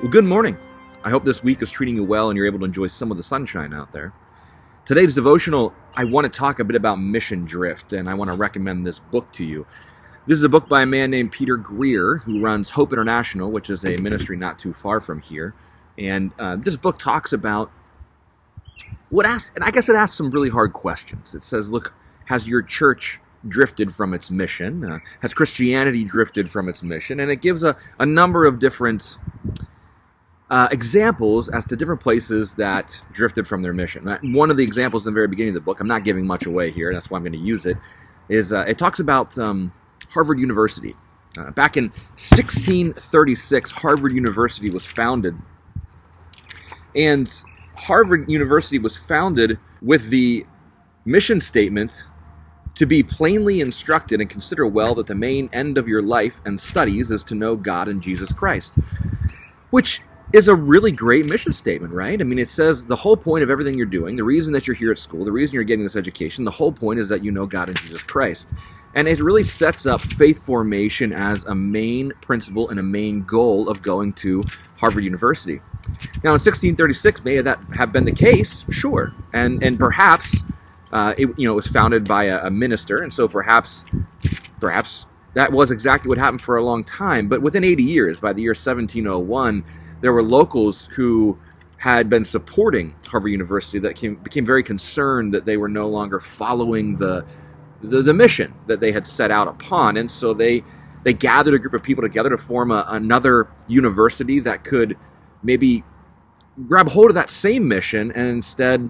Well, good morning. I hope this week is treating you well and you're able to enjoy some of the sunshine out there. Today's devotional, I want to talk a bit about mission drift, and I want to recommend this book to you. This is a book by a man named Peter Greer, who runs Hope International, which is a ministry not too far from here. And this book talks about and I guess it asks some really hard questions. It says, look, has your church drifted from its mission? Has Christianity drifted from its mission? And it gives a number of different examples as to different places that drifted from their mission. One of the examples in the very beginning of the book, I'm not giving much away here, that's why I'm going to use it, is it talks about Harvard University. Back in 1636, Harvard University was founded. And Harvard University was founded with the mission statement to be plainly instructed and consider well that the main end of your life and studies is to know God and Jesus Christ. Which is a really great mission statement, right? I mean, it says the whole point of everything you're doing, the reason that you're here at school, the reason you're getting this education, the whole point is that you know God and Jesus Christ. And it really sets up faith formation as a main principle and a main goal of going to Harvard University. Now, in 1636, may that have been the case? Sure. And perhaps it was founded by a minister, and so perhaps that was exactly what happened for a long time. But within 80 years, by the year 1701, there were locals who had been supporting Harvard University that became very concerned that they were no longer following the mission that they had set out upon. And so they gathered a group of people together to form another university that could maybe grab hold of that same mission and instead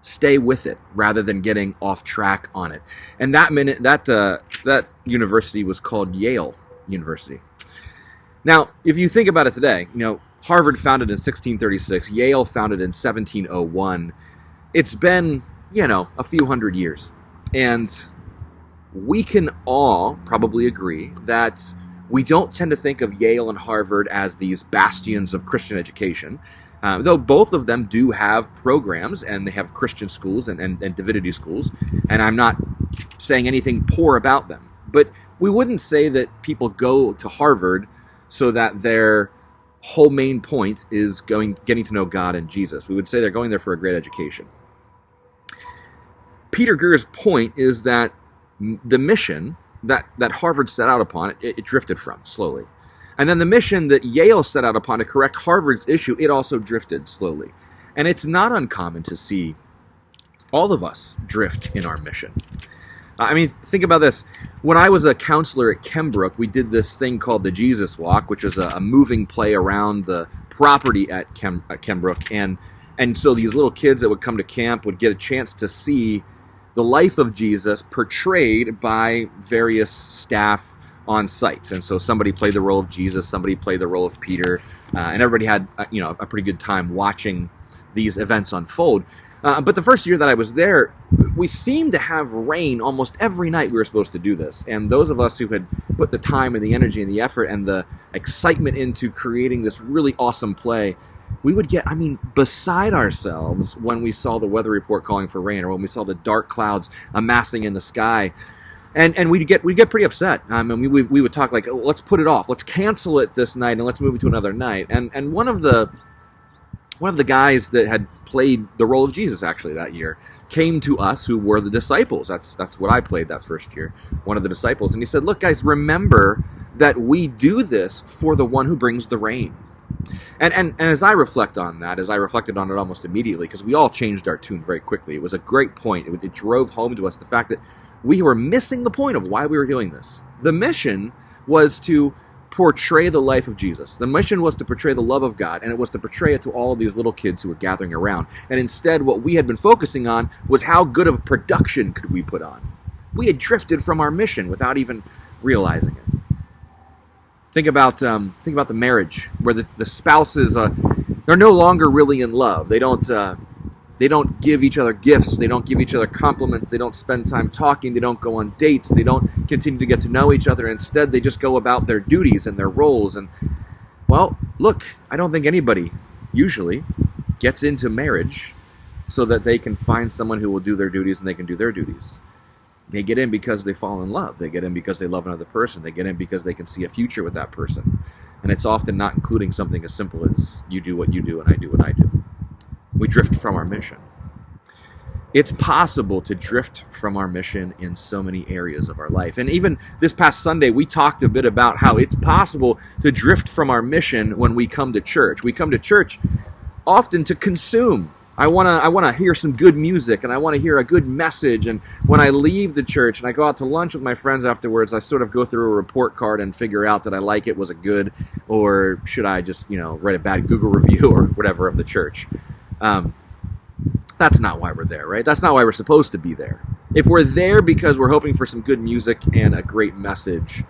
stay with it rather than getting off track on it. And that university was called Yale University. Now, if you think about it today, Harvard founded in 1636, Yale founded in 1701. It's been, a few hundred years. And we can all probably agree that we don't tend to think of Yale and Harvard as these bastions of Christian education, though both of them do have programs, and they have Christian schools and divinity schools, and I'm not saying anything poor about them. But we wouldn't say that people go to Harvard so that their whole main point is getting to know God and Jesus. We would say they're going there for a great education. Peter Greer's point is that the mission that Harvard set out upon, it drifted from slowly. And then the mission that Yale set out upon to correct Harvard's issue, it also drifted slowly. And it's not uncommon to see all of us drift in our mission. I mean, think about this. When I was a counselor at Kenbrook, we did this thing called the Jesus Walk, which is a moving play around the property at Kenbrook. And so these little kids that would come to camp would get a chance to see the life of Jesus portrayed by various staff on site. And so somebody played the role of Jesus, somebody played the role of Peter, and everybody had a pretty good time watching these events unfold. But the first year that I was there, we seemed to have rain almost every night we were supposed to do this. And those of us who had put the time and the energy and the effort and the excitement into creating this really awesome play, we would get, beside ourselves when we saw the weather report calling for rain, or when we saw the dark clouds amassing in the sky. And we'd get pretty upset. We would talk like, oh, let's put it off. Let's cancel it this night and let's move it to another night. And one of the guys that had played the role of Jesus actually that year came to us, who were the disciples. That's what I played that first year, one of the disciples. And he said, look, guys, remember that we do this for the one who brings the rain. And as I reflect on that, as I reflected on it almost immediately, because we all changed our tune very quickly, it was a great point. It drove home to us the fact that we were missing the point of why we were doing this. The mission was to portray the life of Jesus. The mission was to portray the love of God, and it was to portray it to all of these little kids who were gathering around. And instead, what we had been focusing on was how good of a production could we put on. We had drifted from our mission without even realizing it. Think about the marriage where the spouses they're no longer really in love. They don't give each other gifts. They don't give each other compliments. They don't spend time talking. They don't go on dates. They don't continue to get to know each other. Instead, they just go about their duties and their roles. And, well, look, I don't think anybody usually gets into marriage so that they can find someone who will do their duties and they can do their duties. They get in because they fall in love. They get in because they love another person. They get in because they can see a future with that person. And it's often not including something as simple as you do what you do and I do what I do. We drift from our mission. It's possible to drift from our mission in so many areas of our life. And even this past Sunday, we talked a bit about how it's possible to drift from our mission when we come to church. We come to church often to consume. I want to hear some good music, and I want to hear a good message. And when I leave the church and I go out to lunch with my friends afterwards, I sort of go through a report card and figure out that I like it, was it good, or should I just write a bad Google review or whatever of the church. That's not why we're there, right? That's not why we're supposed to be there. If we're there because we're hoping for some good music and a great message,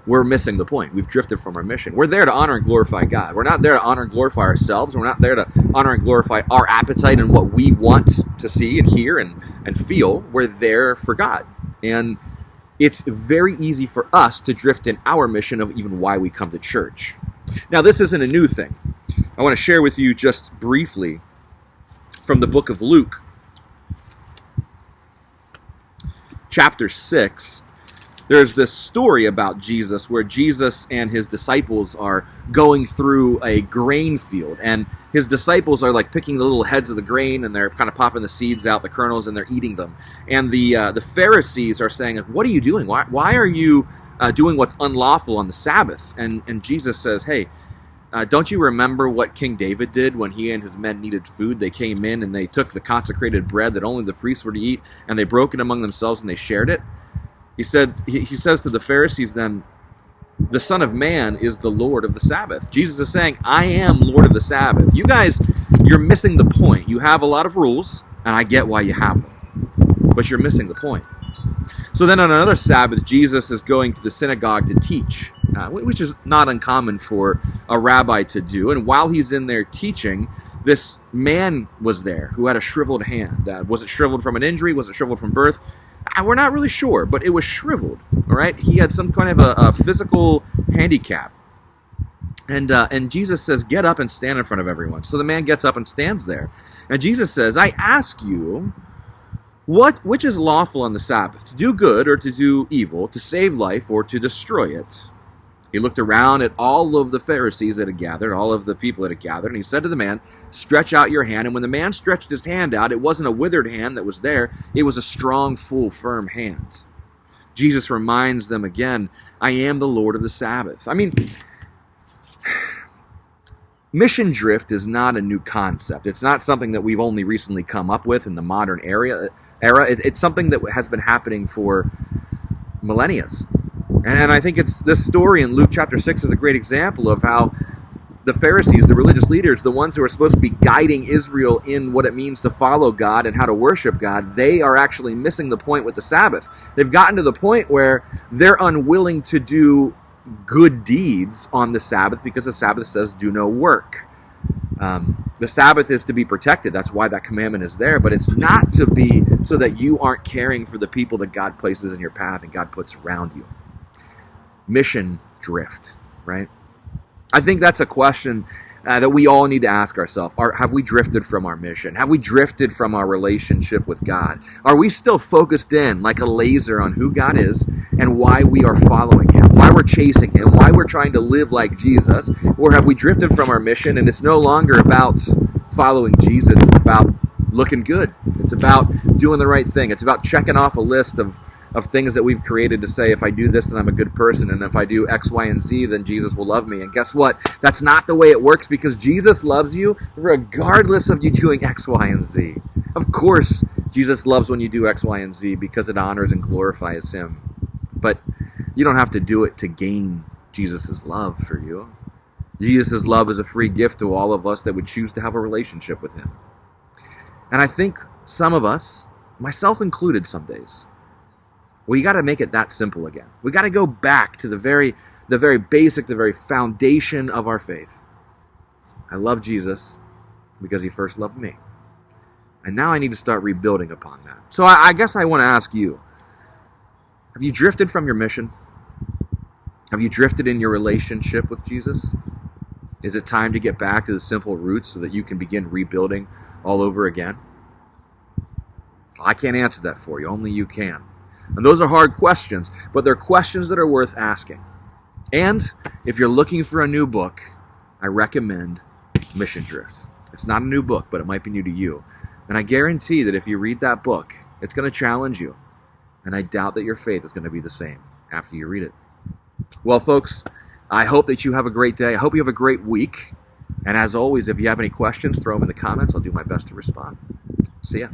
we're missing the point. We've drifted from our mission. We're there to honor and glorify God. We're not there to honor and glorify ourselves. We're not there to honor and glorify our appetite and what we want to see and hear and feel. We're there for God. And it's very easy for us to drift in our mission of even why we come to church. Now, this isn't a new thing. I want to share with you just briefly from the book of Luke, chapter 6. There's this story about Jesus where Jesus and his disciples are going through a grain field, and his disciples are like picking the little heads of the grain, and they're kind of popping the seeds out, the kernels, and they're eating them. And the Pharisees are saying, "What are you doing? Why are you doing what's unlawful on the Sabbath?" And Jesus says, "Hey, don't you remember what King David did when he and his men needed food? They came in and they took the consecrated bread that only the priests were to eat, and they broke it among themselves and they shared it." He says to the Pharisees then, "The Son of Man is the Lord of the Sabbath." Jesus is saying, I am Lord of the Sabbath. You guys, you're missing the point. You have a lot of rules, and I get why you have them, but you're missing the point. So then on another Sabbath, Jesus is going to the synagogue to teach, which is not uncommon for a rabbi to do. And while he's in there teaching, this man was there who had a shriveled hand. Was it shriveled from an injury? Was it shriveled from birth? We're not really sure, but it was shriveled. All right, he had some kind of a physical handicap, and Jesus says, "Get up and stand in front of everyone." So the man gets up and stands there, and Jesus says, "I ask you, which is lawful on the Sabbath, to do good or to do evil, to save life or to destroy it?" He looked around at all of the Pharisees that had gathered, all of the people that had gathered, and he said to the man, "Stretch out your hand." And when the man stretched his hand out, it wasn't a withered hand that was there. It was a strong, full, firm hand. Jesus reminds them again, I am the Lord of the Sabbath. I mean, mission drift is not a new concept. It's not something that we've only recently come up with in the modern era. It's something that has been happening for millennia. And I think it's this story in Luke chapter 6 is a great example of how the Pharisees, the religious leaders, the ones who are supposed to be guiding Israel in what it means to follow God and how to worship God, they are actually missing the point with the Sabbath. They've gotten to the point where they're unwilling to do good deeds on the Sabbath because the Sabbath says do no work. The Sabbath is to be protected. That's why that commandment is there. But it's not to be so that you aren't caring for the people that God places in your path and God puts around you. Mission drift, right? I think that's a question that we all need to ask ourselves. Have we drifted from our mission? Have we drifted from our relationship with God? Are we still focused in like a laser on who God is and why we are following Him, why we're chasing Him, why we're trying to live like Jesus? Or have we drifted from our mission and it's no longer about following Jesus, it's about looking good. It's about doing the right thing. It's about checking off a list of things that we've created to say, if I do this, then I'm a good person, and if I do X, Y, and Z, then Jesus will love me. And guess what? That's not the way it works, because Jesus loves you regardless of you doing X, Y, and Z. Of course, Jesus loves when you do X, Y, and Z because it honors and glorifies Him. But you don't have to do it to gain Jesus' love for you. Jesus' love is a free gift to all of us that would choose to have a relationship with Him. And I think some of us, myself included some days, we got to make it that simple again. We got to go back to the very basic, the very foundation of our faith. I love Jesus because He first loved me. And now I need to start rebuilding upon that. So I guess I want to ask you, have you drifted from your mission? Have you drifted in your relationship with Jesus? Is it time to get back to the simple roots so that you can begin rebuilding all over again? I can't answer that for you. Only you can. And those are hard questions, but they're questions that are worth asking. And if you're looking for a new book, I recommend Mission Drift. It's not a new book, but it might be new to you. And I guarantee that if you read that book, it's going to challenge you. And I doubt that your faith is going to be the same after you read it. Well, folks, I hope that you have a great day. I hope you have a great week. And as always, if you have any questions, throw them in the comments. I'll do my best to respond. See ya.